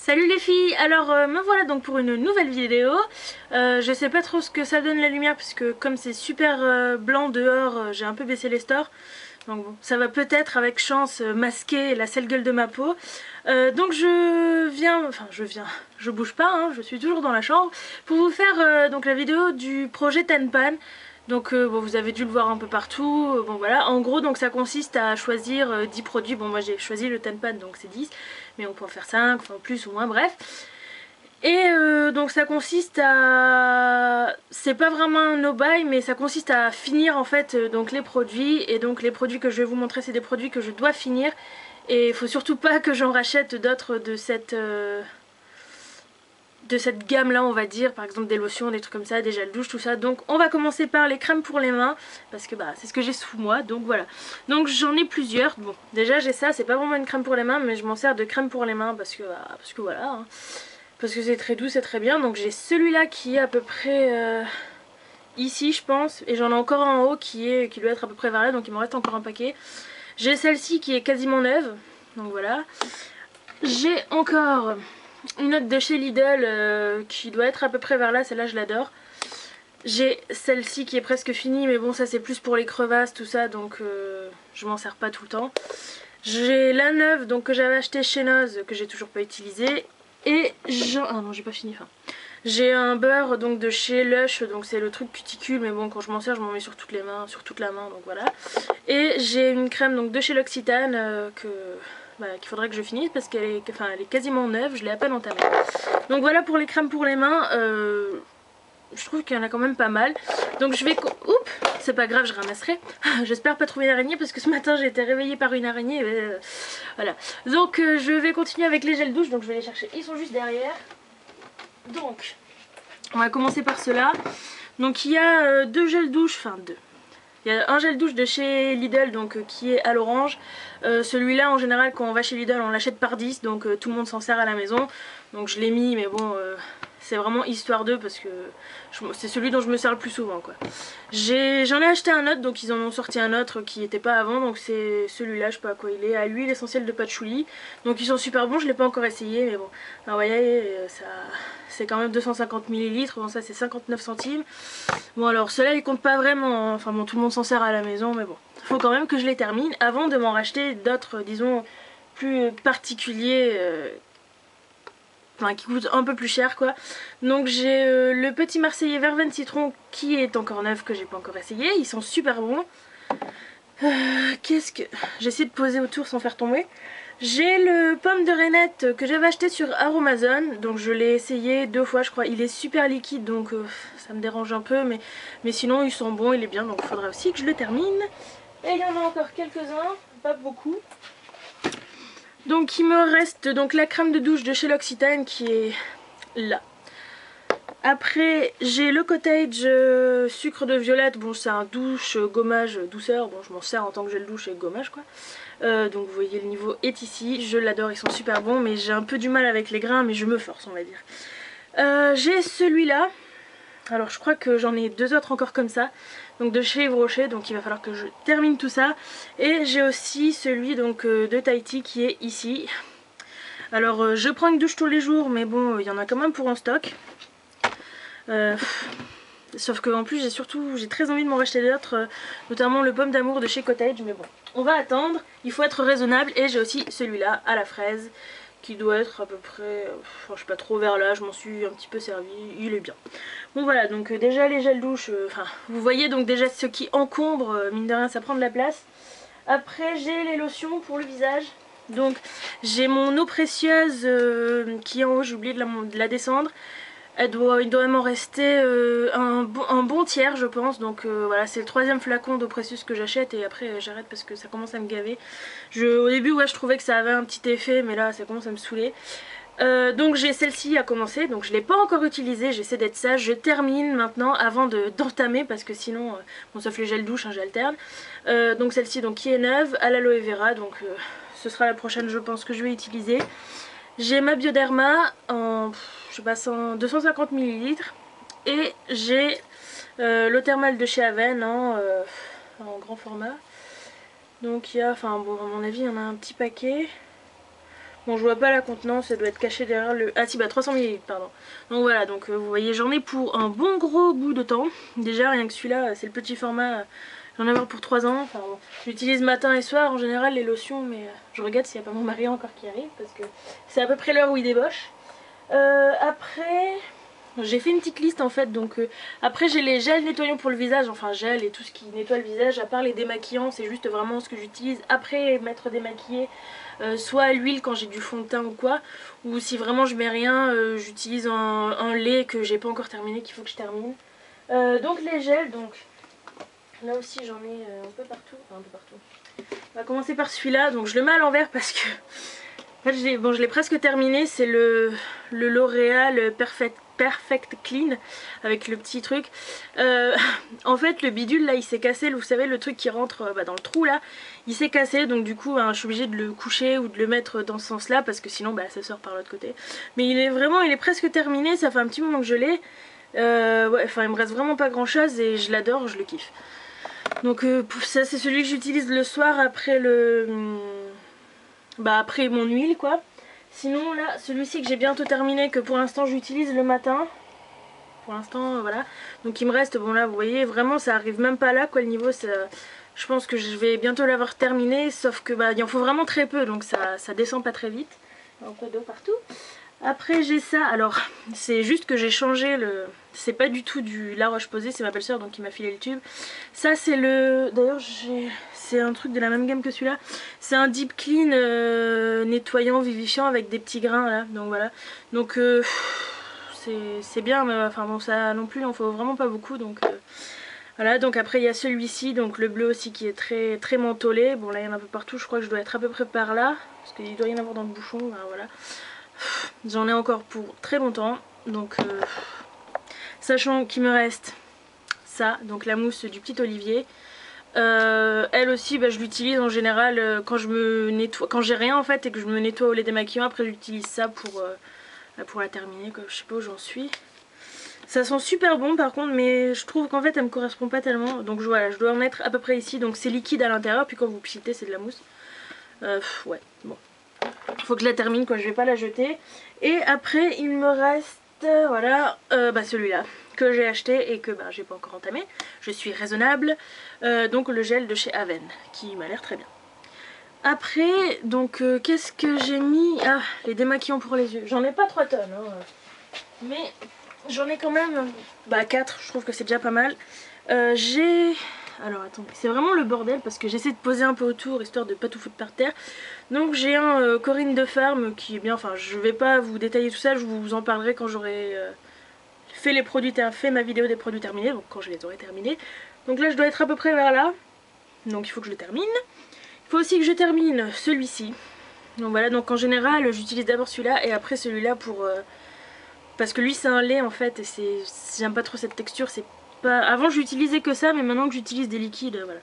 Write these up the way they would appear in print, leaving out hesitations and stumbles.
Salut les filles, alors me voilà donc pour une nouvelle vidéo. Je sais pas trop ce que ça donne la lumière puisque comme c'est super blanc dehors, j'ai un peu baissé les stores. Donc bon, ça va peut-être avec chance masquer la sale gueule de ma peau. Donc je bouge pas, hein, je suis toujours dans la chambre pour vous faire donc la vidéo du projet Tenpan. Donc bon, vous avez dû le voir un peu partout, bon voilà, en gros donc ça consiste à choisir 10 produits, bon moi j'ai choisi le Tenpan donc c'est 10, mais on peut en faire 5, enfin plus ou moins, bref. Et donc ça consiste à... c'est pas vraiment un no-buy, mais ça consiste à finir en fait donc les produits, et donc les produits que je vais vous montrer c'est des produits que je dois finir, et il faut surtout pas que j'en rachète d'autres de cette gamme là on va dire, par exemple des lotions, des trucs comme ça, des gels douche, tout ça. Donc on va commencer par les crèmes pour les mains parce que bah c'est ce que j'ai sous moi, donc voilà. Donc j'en ai plusieurs. Bon déjà j'ai ça, c'est pas vraiment une crème pour les mains mais je m'en sers de crème pour les mains parce que voilà hein. Parce que c'est très doux, c'est très bien. Donc j'ai celui-là qui est à peu près ici je pense, et j'en ai encore un en haut qui doit être à peu près vers là, donc il me reste encore un paquet. J'ai celle-ci qui est quasiment neuve, donc voilà. J'ai encore une autre de chez Lidl qui doit être à peu près vers là, celle-là je l'adore. J'ai celle-ci qui est presque finie, mais bon ça c'est plus pour les crevasses tout ça, donc je m'en sers pas tout le temps. J'ai la neuve donc que j'avais acheté chez Noz, que j'ai toujours pas utilisée. Et ah non j'ai pas fini, enfin. J'ai un beurre donc de chez Lush, donc c'est le truc cuticule, mais bon quand je m'en sers je m'en mets sur toutes les mains, sur toute la main, donc voilà. Et j'ai une crème donc de chez L'Occitane qu'il faudrait que je finisse parce qu'elle est, elle est quasiment neuve, je l'ai à peine entamée. Donc voilà pour les crèmes pour les mains, je trouve qu'il y en a quand même pas mal. Donc je vais... Oups, c'est pas grave, je ramasserai. J'espère pas trouver une araignée parce que ce matin j'ai été réveillée par une araignée. Voilà. Donc je vais continuer avec les gels douche, donc je vais les chercher. Ils sont juste derrière. Donc, on va commencer par ceux-là. Donc il y a deux gels douche, enfin deux. Il y a un gel douche de chez Lidl donc qui est à l'orange. Celui-là en général quand on va chez Lidl on l'achète par 10, donc tout le monde s'en sert à la maison. Donc je l'ai mis, mais bon c'est vraiment histoire d'eux parce que c'est celui dont je me sers le plus souvent quoi. J'en ai acheté un autre, donc ils en ont sorti un autre qui n'était pas avant, donc c'est celui-là, je sais pas à quoi il est, à l'huile essentielle de patchouli. Donc ils sont super bons, je l'ai pas encore essayé mais bon. Alors, vous voyez, c'est quand même 250 ml, bon ça c'est 59 centimes. Bon alors ceux-là ils comptent pas vraiment, hein. Enfin bon tout le monde s'en sert à la maison mais bon. Faut quand même que je les termine avant de m'en racheter d'autres disons plus particuliers qui coûtent un peu plus cher quoi. Donc j'ai le petit Marseillais verveine citron qui est encore neuf, que j'ai pas encore essayé, ils sont super bons. Qu'est-ce que... J'essaie de poser autour sans faire tomber. J'ai le pomme de Renette que j'avais acheté sur Aromazone, donc je l'ai essayé 2 fois je crois, il est super liquide donc ça me dérange un peu, mais sinon ils sont bons, il est bien, donc il faudra aussi que je le termine. Et il y en a encore quelques-uns, pas beaucoup. Donc il me reste donc la crème de douche de chez L'Occitane qui est là. Après j'ai le cottage sucre de violette, bon c'est un douche gommage douceur, bon je m'en sers en tant que gel douche et gommage quoi. Donc vous voyez le niveau est ici, je l'adore, ils sont super bons mais j'ai un peu du mal avec les grains, mais je me force on va dire. J'ai celui-là, alors je crois que j'en ai deux autres encore comme ça, donc de chez Yves Rocher, donc il va falloir que je termine tout ça. Et j'ai aussi celui donc de Tahiti qui est ici. Alors je prends une douche tous les jours mais bon il y en a quand même pour en stock. Sauf que en plus j'ai très envie de m'en racheter d'autres, notamment le pomme d'amour de chez Cottage, mais bon on va attendre, il faut être raisonnable. Et j'ai aussi celui-là à la fraise qui doit être à peu près, je sais pas trop vers là, je m'en suis un petit peu servi, il est bien. Bon voilà, donc déjà les gels douche, vous voyez donc déjà ce qui encombre, mine de rien ça prend de la place. Après j'ai les lotions pour le visage, donc j'ai mon eau précieuse qui est en haut, j'ai oublié de la descendre. Il doit m'en rester un bon tiers je pense, donc voilà c'est le 3e flacon d'eau précieuse que j'achète et après j'arrête parce que ça commence à me gaver. Au début ouais je trouvais que ça avait un petit effet mais là ça commence à me saouler. Donc j'ai celle-ci à commencer, donc je ne l'ai pas encore utilisée, j'essaie d'être sage, je termine maintenant avant d'entamer parce que sinon, bon sauf les gels douche, hein, j'alterne. Donc celle-ci donc qui est neuve, à l'aloe vera, donc ce sera la prochaine je pense que je vais utiliser. J'ai ma Bioderma en je sais pas, 250 ml et j'ai l'eau thermale de chez Aven en grand format. Donc il y a, enfin bon à mon avis il y en a un petit paquet. Bon, je vois pas la contenance, elle doit être cachée derrière le... Ah si, bah 300 ml, pardon. Donc voilà, donc vous voyez, j'en ai pour un bon gros bout de temps. Déjà, rien que celui-là, c'est le petit format, j'en ai avoir pour 3 ans. Enfin bon, j'utilise matin et soir en général les lotions, mais je regarde s'il n'y a pas mon mari encore qui arrive, parce que c'est à peu près l'heure où il débauche. Après... J'ai fait une petite liste en fait, donc après j'ai les gels nettoyants pour le visage, enfin gel et tout ce qui nettoie le visage, à part les démaquillants, c'est juste vraiment ce que j'utilise après m'être démaquillée, soit à l'huile quand j'ai du fond de teint ou quoi, ou si vraiment je mets rien, j'utilise un lait que j'ai pas encore terminé, qu'il faut que je termine. Donc les gels, donc là aussi j'en ai un peu partout, enfin un peu partout. On va commencer par celui-là, donc je le mets à l'envers parce que... En fait, je l'ai presque terminé, c'est le L'Oréal Perfect Clean avec le petit truc. En fait, le bidule là il s'est cassé, vous savez, le truc qui rentre dans le trou là, il s'est cassé, donc du coup je suis obligée de le coucher ou de le mettre dans ce sens là parce que sinon ça sort par l'autre côté. Mais il est presque terminé, ça fait un petit moment que je l'ai. Ouais, enfin il me reste vraiment pas grand chose et je l'adore, je le kiffe. Donc ça c'est celui que j'utilise le soir après après mon huile quoi. Sinon là, celui-ci que j'ai bientôt terminé, que pour l'instant j'utilise le matin. Pour l'instant voilà. Donc il me reste, bon là vous voyez vraiment ça arrive même pas là quoi le niveau. Je pense que je vais bientôt l'avoir terminé. Sauf que il en faut vraiment très peu donc ça descend pas très vite. Un peu d'eau partout. Après j'ai ça, alors c'est juste que j'ai changé le... C'est pas du tout du La Roche-Posay, c'est ma belle-sœur donc qui m'a filé le tube. Ça c'est le... D'ailleurs c'est un truc de la même gamme que celui-là. C'est un Deep Clean nettoyant, vivifiant avec des petits grains là, donc voilà. Donc c'est bien mais enfin bon ça non plus il en faut vraiment pas beaucoup donc... Voilà, donc après il y a celui-ci, donc le bleu aussi qui est très très mentholé. Bon là il y en a un peu partout, je crois que je dois être à peu près par là. Parce qu'il doit y en avoir dans le bouchon, voilà. J'en ai encore pour très longtemps. Donc sachant qu'il me reste ça, donc la mousse du petit Olivier. Elle aussi je l'utilise en général quand je me nettoie, quand j'ai rien en fait et que je me nettoie au lait démaquillant. Après j'utilise ça pour la terminer quoi. Je sais pas où j'en suis. Ça sent super bon par contre, mais je trouve qu'en fait elle me correspond pas tellement. Donc voilà, je dois en mettre à peu près ici. Donc c'est liquide à l'intérieur, puis quand vous pchitez c'est de la mousse. Ouais, bon. Faut que je la termine quoi, je vais pas la jeter. Et après il me reste voilà celui-là que j'ai acheté et que j'ai pas encore entamé. Je suis raisonnable. Donc le gel de chez Aven qui m'a l'air très bien. Après donc qu'est-ce que j'ai mis? Ah, les démaquillants pour les yeux. J'en ai pas 3 tonnes hein. Mais j'en ai quand même 4, je trouve que c'est déjà pas mal. Alors attends, c'est vraiment le bordel parce que j'essaie de poser un peu autour histoire de pas tout foutre par terre. Donc j'ai un Corinne de Farm qui est bien, enfin je vais pas vous détailler tout ça, je vous en parlerai quand j'aurai fait ma vidéo des produits terminés, donc quand je les aurai terminés. Donc là je dois être à peu près vers là, donc il faut que je le termine. Il faut aussi que je termine celui-ci. Donc voilà, donc en général j'utilise d'abord celui-là et après celui-là pour... parce que lui c'est un lait en fait et j'aime pas trop cette texture, c'est pas... Avant j'utilisais que ça mais maintenant que j'utilise des liquides, voilà.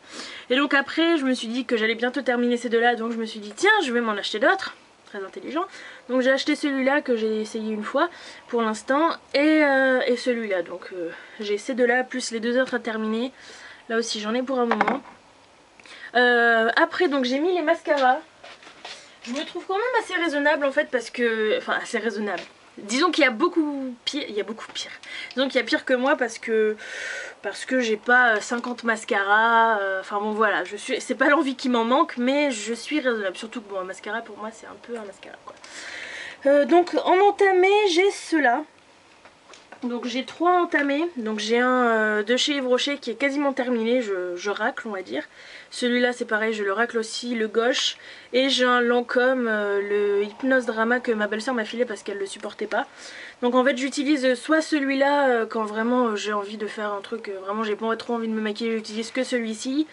Et donc après je me suis dit que j'allais bientôt terminer ces deux là, donc je me suis dit tiens je vais m'en acheter d'autres, très intelligent. Donc j'ai acheté celui-là que j'ai essayé une fois pour l'instant et celui-là, donc j'ai ces deux là plus les deux autres à terminer. Là aussi j'en ai pour un moment. Après donc j'ai mis les mascaras. Je me trouve quand même assez raisonnable en fait parce que... Enfin assez raisonnable. Disons qu'il y a beaucoup pire, Disons qu'il y a pire que moi parce que j'ai pas 50 mascaras, enfin bon voilà, c'est pas l'envie qui m'en manque mais je suis raisonnable, surtout que bon un mascara pour moi c'est un peu un mascara quoi. Donc en entamé j'ai ceux-là. Donc j'ai 3 entamés, donc j'ai un de chez Yves Rocher qui est quasiment terminé, je racle on va dire. Celui-là c'est pareil, je le racle aussi, le gauche. Et j'ai un Lancôme, le Hypnose Drama que ma belle-sœur m'a filé parce qu'elle le supportait pas. Donc en fait j'utilise soit celui-là quand vraiment j'ai envie de faire un truc, vraiment j'ai pas trop envie de me maquiller, j'utilise que celui-ci.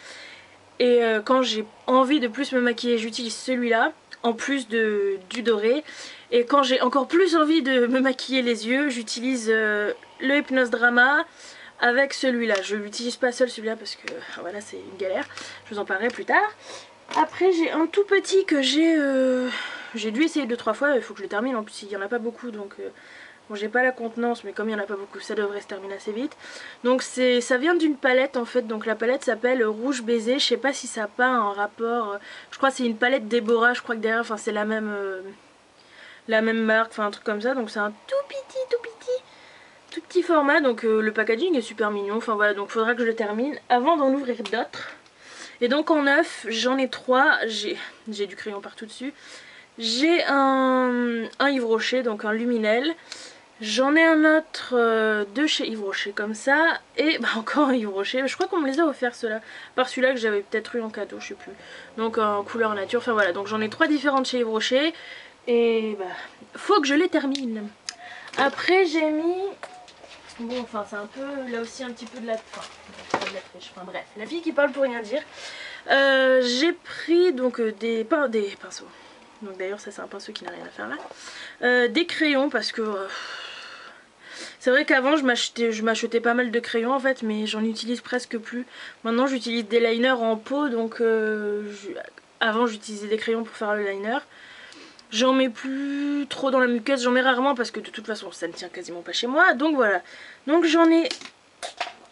Et quand j'ai envie de plus me maquiller j'utilise celui-là, en plus du doré. Et quand j'ai encore plus envie de me maquiller les yeux, j'utilise le Hypnose Drama avec celui-là. Je l'utilise pas seul celui-là parce que voilà c'est une galère, je vous en parlerai plus tard. Après j'ai un tout petit que j'ai dû essayer 2-3 fois, il faut que je le termine, en plus il n'y en a pas beaucoup donc bon j'ai pas la contenance mais comme il n'y en a pas beaucoup ça devrait se terminer assez vite. Donc ça vient d'une palette en fait, donc la palette s'appelle Rouge Baiser, je sais pas si ça n'a pas un rapport, je crois que c'est une palette Déborah, je crois que derrière enfin c'est la même la même marque, enfin un truc comme ça. Donc c'est un tout petit format. Donc le packaging est super mignon. Enfin voilà, donc faudra que je le termine avant d'en ouvrir d'autres. Et donc en neuf, j'en ai 3. J'ai du crayon partout dessus. J'ai un Yves Rocher, donc un Luminel. J'en ai un autre de chez Yves Rocher comme ça. Et bah, encore un Yves Rocher. Je crois qu'on me les a offerts ceux-là. Par celui-là que j'avais peut-être eu en cadeau, je sais plus. Donc en couleur nature. Enfin voilà, donc j'en ai 3 différentes chez Yves Rocher. Et bah, faut que je les termine. Après j'ai mis... Bon, enfin c'est un peu, là aussi un petit peu de la... Enfin bref, la fille qui parle pour rien dire. J'ai pris donc des pinceaux. Donc d'ailleurs ça c'est un pinceau qui n'a rien à faire là. Des crayons parce que... c'est vrai qu'avant je m'achetais pas mal de crayons en fait, mais j'en utilise presque plus. Maintenant j'utilise des liners en pot, donc avant j'utilisais des crayons pour faire le liner. J'en mets plus trop dans la muquette, j'en mets rarement parce que de toute façon ça ne tient quasiment pas chez moi. Donc voilà, donc j'en ai...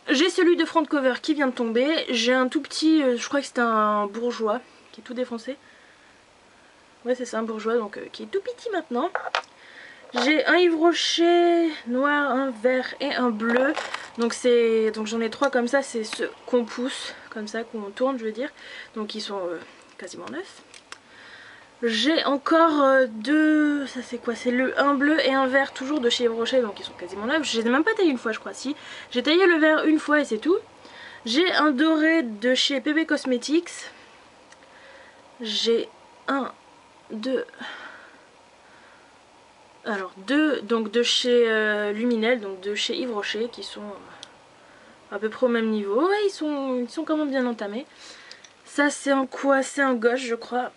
J'ai celui de front cover qui vient de tomber. J'ai un tout petit, je crois que c'était un bourgeois qui est tout défoncé. Ouais c'est ça, un bourgeois, donc qui est tout petit maintenant. J'ai un Yves Rocher noir, un vert et un bleu. Donc j'en ai 3 comme ça, c'est ceux qu'on pousse, comme ça, qu'on tourne je veux dire. Donc ils sont quasiment neufs. J'ai encore 2, ça c'est quoi? C'est un bleu et un vert toujours de chez Yves Rocher, donc ils sont quasiment neufs. Je les ai même pas taillés une fois je crois, si. J'ai taillé le vert une fois et c'est tout. J'ai un doré de chez PB Cosmetics. J'ai un, 2... Alors deux donc de chez Luminel, donc de chez Yves Rocher, qui sont à peu près au même niveau. Ouais, ils sont quand même bien entamés. Ça c'est un quoi? C'est un gauche je crois.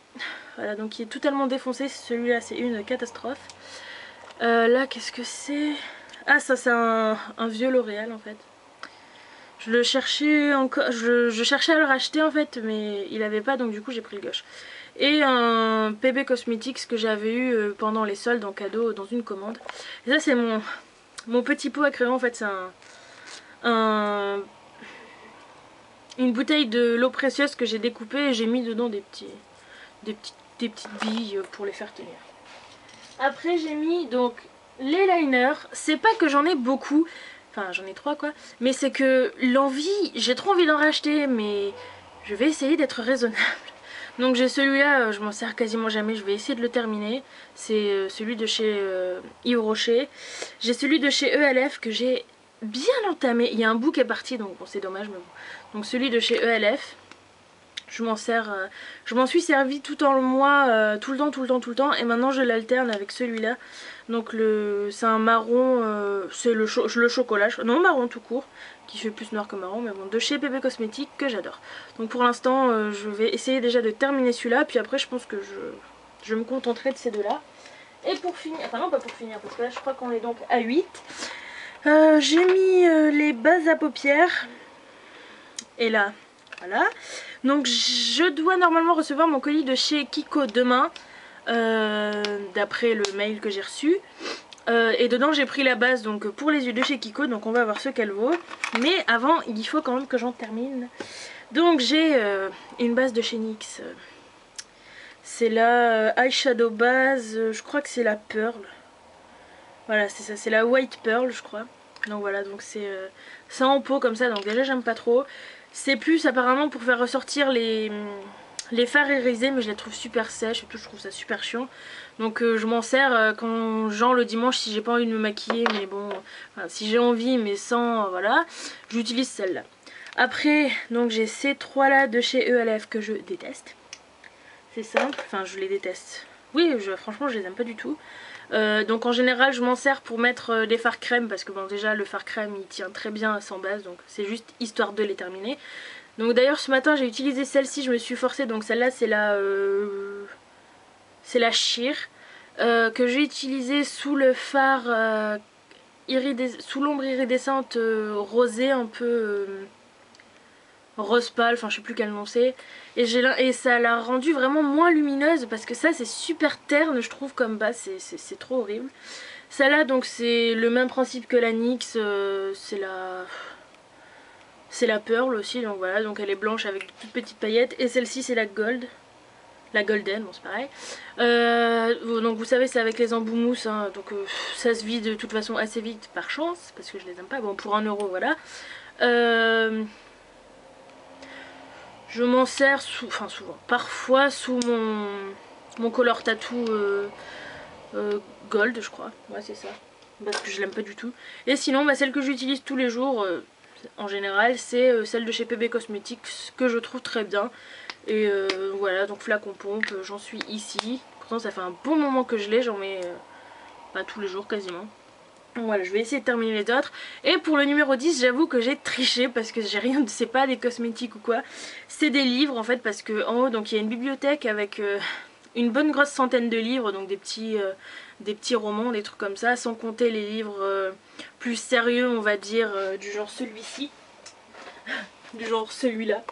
Voilà, donc il est totalement défoncé. Celui-là c'est une catastrophe. Là qu'est-ce que c'est? Ah ça c'est un vieux L'Oréal en fait. Je le cherchais encore, je cherchais à le racheter en fait, mais il avait pas, donc du coup j'ai pris le gauche. Et un PB Cosmetics que j'avais eu pendant les soldes en cadeau dans une commande. Et ça c'est mon petit pot à crayon en fait, c'est une bouteille de l'eau précieuse que j'ai découpée et j'ai mis dedans des petites billes pour les faire tenir. Après j'ai mis donc les liners, c'est pas que j'en ai beaucoup, enfin j'en ai 3 quoi, mais c'est que l'envie, j'ai trop envie d'en racheter, mais je vais essayer d'être raisonnable. Donc j'ai celui-là, je m'en sers quasiment jamais, je vais essayer de le terminer. C'est celui de chez Yves Rocher. J'ai celui de chez ELF que j'ai bien entamé. Il y a un bout qui est parti, donc bon c'est dommage, mais bon. Donc celui de chez ELF, je m'en sers, je m'en suis servi tout en le mois, tout le temps, et maintenant je l'alterne avec celui-là. Donc c'est un marron, c'est le chocolat, non marron tout court, qui fait plus noir que marron, mais bon, de chez PB Cosmetics que j'adore. Donc pour l'instant je vais essayer déjà de terminer celui-là, puis après je pense que je me contenterai de ces deux-là. Et pour finir, enfin non pas pour finir, parce que là je crois qu'on est donc à 8. J'ai mis les bases à paupières, et là, voilà. Donc je dois normalement recevoir mon colis de chez Kiko demain, d'après le mail que j'ai reçu. Et dedans j'ai pris la base donc pour les yeux de chez Kiko, donc on va voir ce qu'elle vaut. Mais avant il faut quand même que j'en termine. Donc j'ai une base de chez NYX. C'est la eyeshadow base, je crois que c'est la Pearl. Voilà c'est ça, c'est la White Pearl je crois. Donc voilà, donc c'est en pot comme ça, donc déjà j'aime pas trop. C'est plus apparemment pour faire ressortir les fards irisés, mais je les trouve super sèches et tout, je trouve ça super chiant. Donc je m'en sers quand genre le dimanche si j'ai pas envie de me maquiller, mais bon, enfin, si j'ai envie mais sans, voilà, j'utilise celle-là. Après, donc j'ai ces 3 là de chez ELF que je déteste. C'est simple, enfin je les déteste. Oui, franchement je les aime pas du tout. Donc en général je m'en sers pour mettre des fards crème, parce que bon déjà le fard crème il tient très bien sans base, donc c'est juste histoire de les terminer. Donc d'ailleurs ce matin j'ai utilisé celle-ci, je me suis forcée, donc celle-là c'est la Sheer, que j'ai utilisée sous le fard sous l'ombre iridescente rosée un peu rose pâle, enfin je sais plus quel nom c'est, et ça l'a rendue vraiment moins lumineuse, parce que ça c'est super terne je trouve comme base, c'est trop horrible. Celle-là donc c'est le même principe que la NYX, c'est la Pearl aussi, donc voilà, donc elle est blanche avec de toutes petites paillettes, et celle-ci c'est la Gold. La golden, bon c'est pareil. Donc vous savez c'est avec les embouts mousse, hein, donc ça se vide de toute façon assez vite par chance, parce que je les aime pas, bon pour 1 euro voilà. Je m'en sers souvent, parfois sous mon color tattoo gold je crois, ouais c'est ça, parce que je l'aime pas du tout. Et sinon bah, celle que j'utilise tous les jours en général c'est celle de chez PB Cosmetics que je trouve très bien. Et voilà, donc flacon pompe, j'en suis ici. Pourtant ça fait un bon moment que je l'ai, j'en mets pas tous les jours quasiment. Donc voilà, je vais essayer de terminer les autres. Et pour le numéro 10, j'avoue que j'ai triché parce que j'ai rien, c'est pas des cosmétiques ou quoi. C'est des livres en fait, parce que en haut donc il y a une bibliothèque avec une bonne grosse centaine de livres, donc des petits romans, des trucs comme ça, sans compter les livres plus sérieux on va dire, du genre celui-ci, du genre celui-là.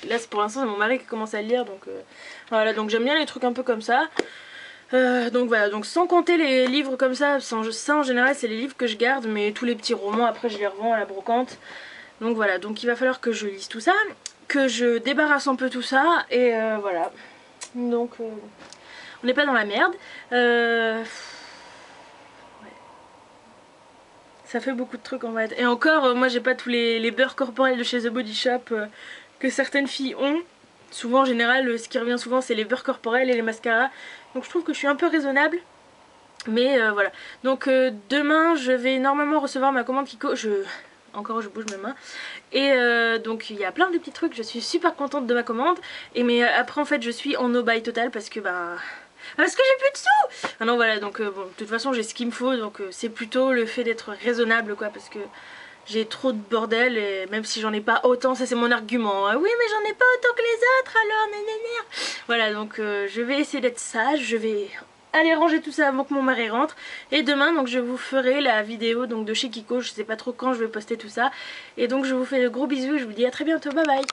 Là pour l'instant c'est mon mari qui commence à le lire, donc voilà, donc j'aime bien les trucs un peu comme ça. Donc voilà, donc sans compter les livres comme ça, ça en général c'est les livres que je garde, mais tous les petits romans après je les revends à la brocante. Donc voilà, donc il va falloir que je lise tout ça, que je débarrasse un peu tout ça, et voilà. Donc on n'est pas dans la merde. Ouais. Ça fait beaucoup de trucs en fait. Et encore, moi j'ai pas tous les beurres corporels de chez The Body Shop que certaines filles ont. Souvent en général ce qui revient souvent c'est les beurres corporels et les mascaras. Donc je trouve que je suis un peu raisonnable. Mais voilà. Donc demain je vais normalement recevoir ma commande Kiko. Encore je bouge mes mains. Et donc il y a plein de petits trucs. Je suis super contente de ma commande. Mais après en fait je suis en no buy total parce que parce que j'ai plus de sous. Ah non voilà, donc bon de toute façon j'ai ce qu'il me faut. Donc c'est plutôt le fait d'être raisonnable quoi, parce que j'ai trop de bordel, et même si j'en ai pas autant, ça c'est mon argument, hein. Oui mais j'en ai pas autant que les autres alors, nanana. Voilà, donc je vais essayer d'être sage, je vais aller ranger tout ça avant que mon mari rentre. Et demain donc je vous ferai la vidéo donc de chez Kiko, je sais pas trop quand je vais poster tout ça. Et donc je vous fais de gros bisous, je vous dis à très bientôt, bye bye.